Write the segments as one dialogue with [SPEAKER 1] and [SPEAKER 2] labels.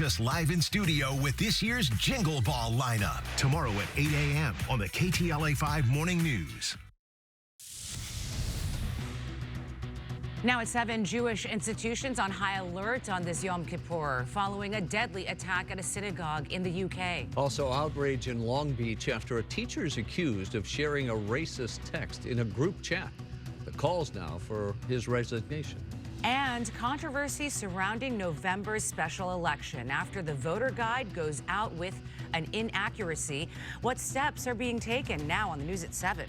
[SPEAKER 1] Just live in studio with this year's Jingle Ball lineup. Tomorrow at 8 a.m. on the KTLA 5 Morning News.
[SPEAKER 2] Now at 7, Jewish institutions on high alert on this Yom Kippur following a deadly attack at a synagogue in the UK.
[SPEAKER 3] Also outrage in Long Beach after a teacher is accused of sharing a racist text in a group chat. The calls now for his resignation.
[SPEAKER 2] And controversy surrounding November's special election after the voter guide goes out with an inaccuracy. What steps are being taken now on the news at 7?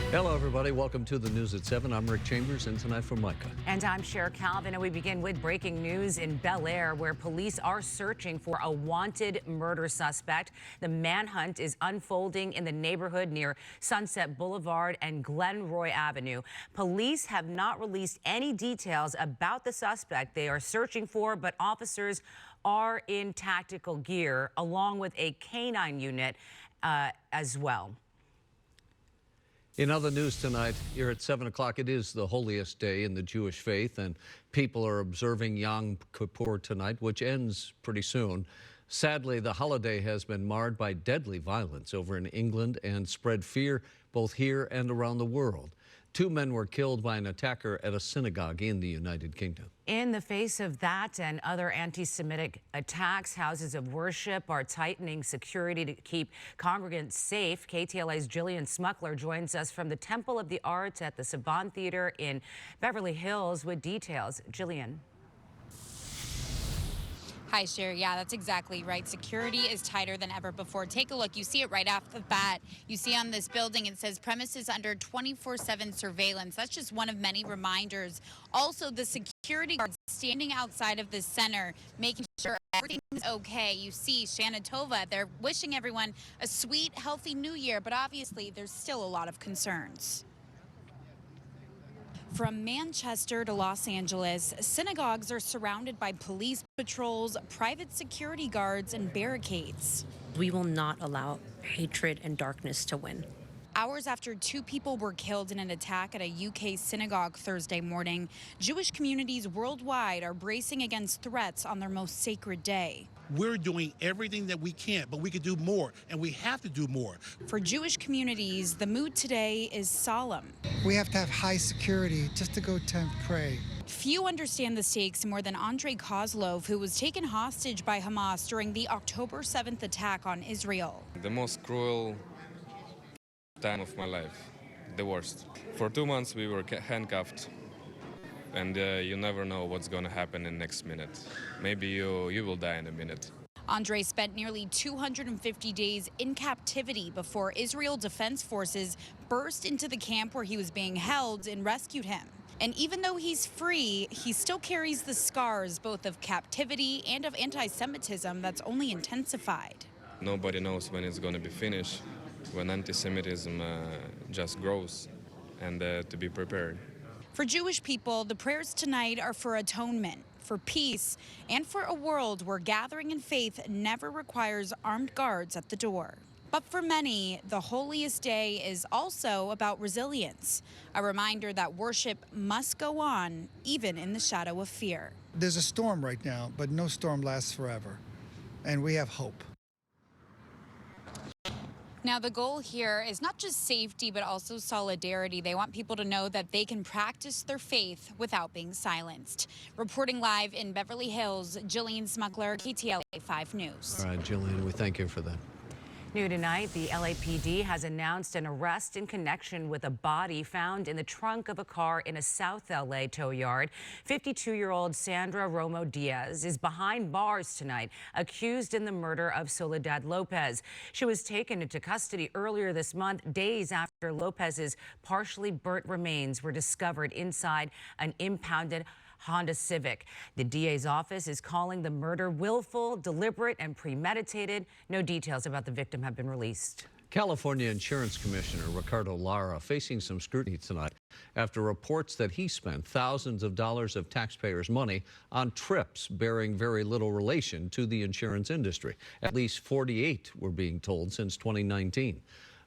[SPEAKER 3] Hello, everybody. Welcome to the news at 7. I'm Rick Chambers, and tonight from Micah.
[SPEAKER 2] And I'm Cher Calvin, and we begin with breaking news in Bel Air, where police are searching for a wanted murder suspect. The manhunt is unfolding in the neighborhood near Sunset Boulevard and Glenroy Avenue. Police have not released any details about the suspect they are searching for, but officers are in tactical gear, along with a canine unit as well.
[SPEAKER 3] In other news tonight, here at 7 o'clock, it is the holiest day in the Jewish faith, and people are observing Yom Kippur tonight, which ends pretty soon. Sadly, the holiday has been marred by deadly violence over in England and spread fear both here and around the world. 2 men were killed by an attacker at a synagogue in the United Kingdom.
[SPEAKER 2] In the face of that and other anti-Semitic attacks, houses of worship are tightening security to keep congregants safe. KTLA's Jillian Smuckler joins us from the Temple of the Arts at the Saban Theater in Beverly Hills with details. Jillian.
[SPEAKER 4] Hi, Cher. Yeah, that's exactly right. Security is tighter than ever before. Take a look. You see it right off the bat. You see on this building, it says premises under 24/7 surveillance. That's just one of many reminders. Also, the security guards standing outside of the center, making sure everything's okay. You see Shana Tova. They're wishing everyone a sweet, healthy new year, but obviously there's still a lot of concerns. From Manchester to Los Angeles, synagogues are surrounded by police patrols, private security guards, and barricades.
[SPEAKER 5] We will not allow hatred and darkness to win.
[SPEAKER 4] Hours after 2 people were killed in an attack at a UK synagogue Thursday morning, Jewish communities worldwide are bracing against threats on their most sacred day.
[SPEAKER 6] We're doing everything that we can, but we could do more, and we have to do more.
[SPEAKER 4] For Jewish communities, the mood today is solemn.
[SPEAKER 7] We have to have high security just to go to pray.
[SPEAKER 4] Few understand the stakes more than Andrei Kozlov, who was taken hostage by Hamas during the October 7th attack on Israel.
[SPEAKER 8] The most cruel time of my life, the worst. For 2 months we were handcuffed, and you never know what's going to happen in the next minute. Maybe you will die in a minute.
[SPEAKER 4] Andrei spent nearly 250 days in captivity before Israel Defense Forces burst into the camp where he was being held and rescued him. And even though he's free, he still carries the scars both of captivity and of anti-Semitism that's only intensified.
[SPEAKER 8] Nobody knows when it's going to be finished, when anti-Semitism just grows, and to be prepared.
[SPEAKER 4] For Jewish people, the prayers tonight are for atonement, for peace, and for a world where gathering in faith never requires armed guards at the door. But for many, the holiest day is also about resilience, a reminder that worship must go on, even in the shadow of fear.
[SPEAKER 7] There's a storm right now, but no storm lasts forever, and we have hope.
[SPEAKER 4] Now, the goal here is not just safety, but also solidarity. They want people to know that they can practice their faith without being silenced. Reporting live in Beverly Hills, Jillian Smuckler, KTLA 5 News.
[SPEAKER 3] All right, Jillian, we thank you for that.
[SPEAKER 2] New tonight, the LAPD has announced an arrest in connection with a body found in the trunk of a car in a South LA tow yard. 52-year-old Sandra Romo Diaz is behind bars tonight, accused in the murder of Soledad Lopez. She was taken into custody earlier this month, days after Lopez's partially burnt remains were discovered inside an impounded Honda Civic. The DA's office is calling the murder willful, deliberate, and premeditated. No details about the victim have been released.
[SPEAKER 3] California Insurance Commissioner Ricardo Lara facing some scrutiny tonight after reports that he spent thousands of dollars of taxpayers' money on trips bearing very little relation to the insurance industry. At least 48 were being told since 2019.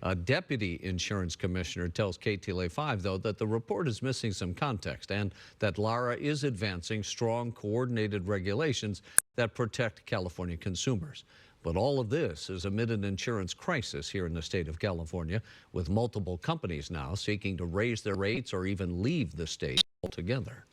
[SPEAKER 3] A deputy insurance commissioner tells KTLA-5, though, that the report is missing some context and that Lara is advancing strong, coordinated regulations that protect California consumers. But all of this is amid an insurance crisis here in the state of California, with multiple companies now seeking to raise their rates or even leave the state altogether.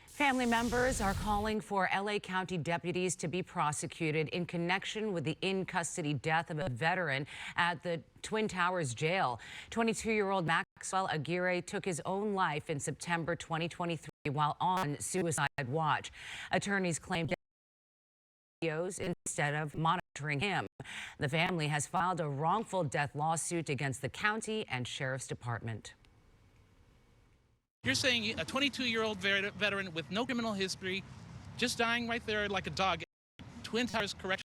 [SPEAKER 2] Family members are calling for LA County deputies to be prosecuted in connection with the in-custody death of a veteran at the Twin Towers jail. 22-year-old Maxwell Aguirre took his own life in September 2023 while on suicide watch. Attorneys claimed videos instead of monitoring him. The family has filed a wrongful death lawsuit against the county and sheriff's department.
[SPEAKER 9] You're saying a 22-year-old veteran with no criminal history, just dying right there like a dog. Twin Towers Correctional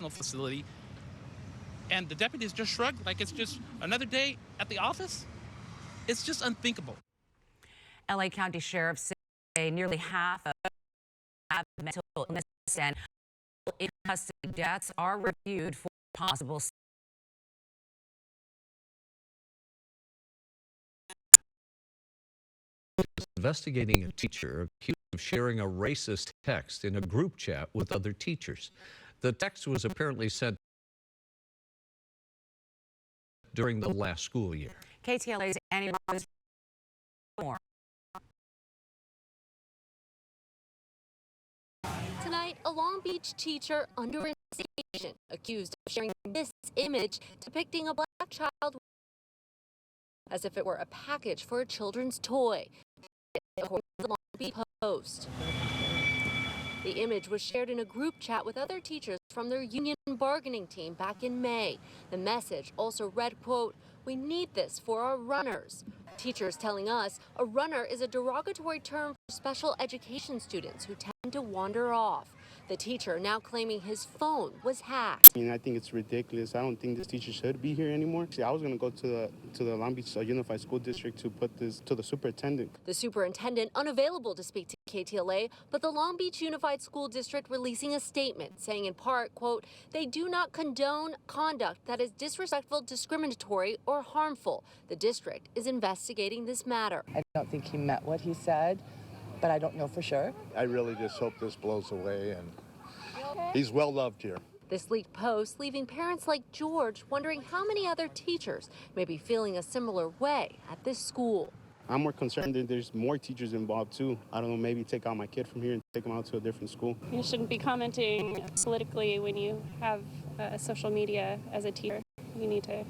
[SPEAKER 9] Facility, and the deputies just shrugged like it's just another day at the office? It's just unthinkable.
[SPEAKER 2] LA County sheriffs say nearly half of have mental illness and in-custody deaths are reviewed for possible
[SPEAKER 3] Investigating a teacher accused of sharing a racist text in a group chat with other teachers. The text was apparently sent during the last school year.
[SPEAKER 2] KTLA's Annie Rogers more.
[SPEAKER 10] Tonight, a Long Beach teacher under investigation accused of sharing this image depicting a black child as if it were a package for a children's toy, according to the Long Beach Post. The image was shared in a group chat with other teachers from their union bargaining team back in May. The message also read, quote, "We need this for our runners." Teachers telling us a runner is a derogatory term for special education students who tend to wander off. The teacher now claiming his phone was hacked.
[SPEAKER 11] I think it's ridiculous. I don't think this teacher should be here anymore. See, I was going to go to the Long Beach Unified School District to put this to the superintendent.
[SPEAKER 10] The superintendent unavailable to speak to KTLA, but the Long Beach Unified School District releasing a statement saying in part, quote, "They do not condone conduct that is disrespectful, discriminatory, or harmful. The district is investigating this matter."
[SPEAKER 12] I don't think he meant what he said, but I don't know for sure.
[SPEAKER 13] I really just hope this blows away, and he's well loved here.
[SPEAKER 10] This leaked post leaving parents like George wondering how many other teachers may be feeling a similar way at this school.
[SPEAKER 11] I'm more concerned that there's more teachers involved too. I don't know, maybe take out my kid from here and take him out to a different school.
[SPEAKER 14] You shouldn't be commenting politically when you have social media as a teacher. You need to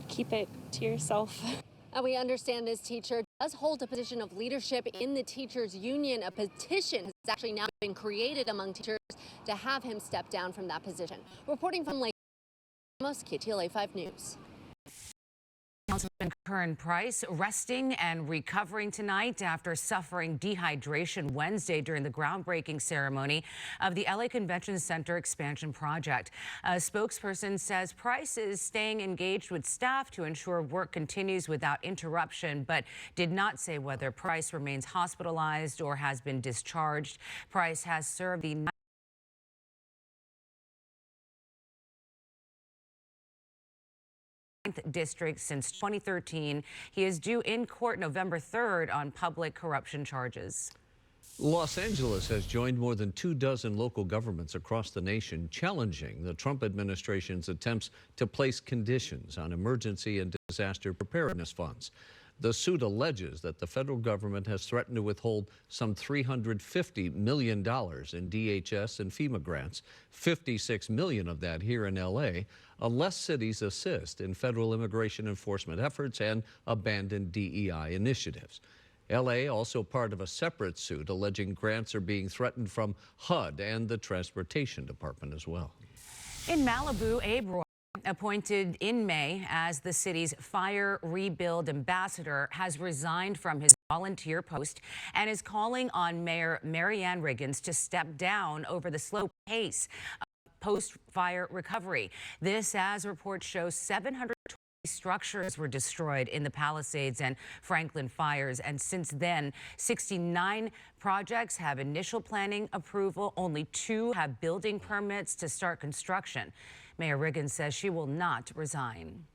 [SPEAKER 14] keep it to yourself.
[SPEAKER 10] And we understand this teacher does hold a position of leadership in the teachers union. A petition has actually now been created among teachers to have him step down from that position. Reporting from Lake KTLA 5 News.
[SPEAKER 2] Councilman Curran Price resting and recovering tonight after suffering dehydration Wednesday during the groundbreaking ceremony of the LA Convention Center expansion project. A spokesperson says Price is staying engaged with staff to ensure work continues without interruption, but did not say whether Price remains hospitalized or has been discharged. Price has served the district since 2013. He is due in court November 3rd on public corruption charges.
[SPEAKER 3] Los Angeles has joined more than 24 local governments across the nation challenging the Trump administration's attempts to place conditions on emergency and disaster preparedness funds. The suit alleges that the federal government has threatened to withhold some $350 million in DHS and FEMA grants, $56 million of that here in L.A., unless cities assist in federal immigration enforcement efforts and abandon DEI initiatives. L.A. also part of a separate suit alleging grants are being threatened from HUD and the Transportation Department as well.
[SPEAKER 2] In Malibu, Abe Roy, appointed in May as the city's fire rebuild ambassador, has resigned from his volunteer post and is calling on Mayor Marianne Riggins to step down over the slow pace of post-fire recovery. This, as reports show, 720 structures were destroyed in the Palisades and Franklin fires. And since then, 69 projects have initial planning approval. Only 2 have building permits to start construction. Mayor Riggins says she will not resign.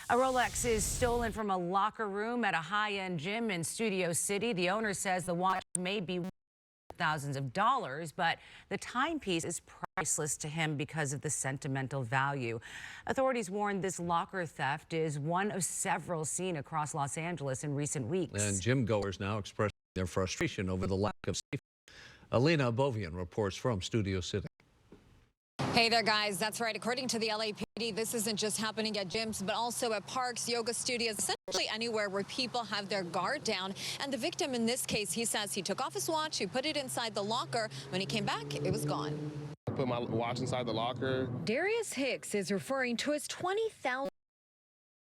[SPEAKER 2] A Rolex is stolen from a locker room at a high-end gym in Studio City. The owner says the watch may be thousands of dollars, but the timepiece is priceless to him because of the sentimental value. Authorities warn this locker theft is one of several seen across Los Angeles in recent weeks.
[SPEAKER 3] And gym goers now expressing their frustration over the lack of safety. Alina Bovian reports from Studio City.
[SPEAKER 15] Hey there, guys. That's right. According to the LAPD, this isn't just happening at gyms, but also at parks, yoga studios, essentially anywhere where people have their guard down. And the victim in this case, he says he took off his watch, he put it inside the locker. When he came back, it was gone.
[SPEAKER 16] I put my watch inside the locker.
[SPEAKER 15] Darius Hicks is referring to his $20,000